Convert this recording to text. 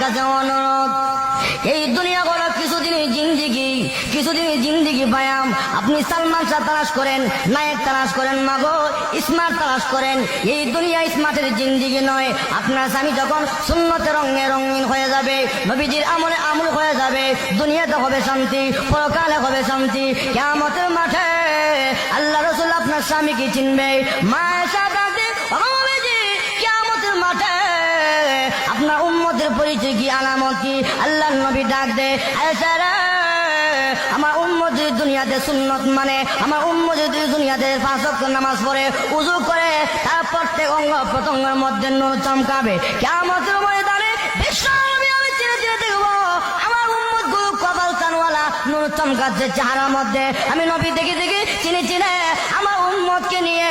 কাছে অনুরোধ, এই দুনিয়া বড় কিছুদিনই জিন্দিগি পায়াম। আপনি সালমান শাহ তালাশ করেন, নায়ক তালাশ করেন, মাগো স্মার্ট তালাশ করেন, এই দুনিয়া স্মার্টের জিন্দিগি নয়। আপনার স্বামী যখন সুন্নতে রঙে রঙিন হয়ে যাবে, নবীজির আমলে আমল হয়ে যাবে, দুনিয়াতে হবে শান্তি, পরকালে হবে শান্তি। কিয়ামতের মাঠে আল্লাহ রাসূল আপনার স্বামীকে চিনবে। মায়ের সাথে কিয়ামতের মাঠে আপনার উম্মতের পরিচয় কি, আলামত কি? আল্লাহর নবী ডাক দে, আয়েশা রে, আমার উম্মত যদি দুনিয়াতে সুন্নত মানে, আমার উম্মত যদি দুনিয়াতে 5 ওয়াক্ত নামাজ পড়ে, ওযু করে, তার প্রত্যেক অঙ্গ প্রত্যঙ্গের মধ্যে নূর চমকাবে। কিয়ামতের ময়দানে বিশ্ব নবী আমি চিনে চিনে দেখব আমার উম্মত গুলো কপাল কানওয়ালা, নূর চমকাচ্ছে চেহারার মধ্যে। আমি নবী দেখে চিনে চিনে আমার উম্মতকে নিয়ে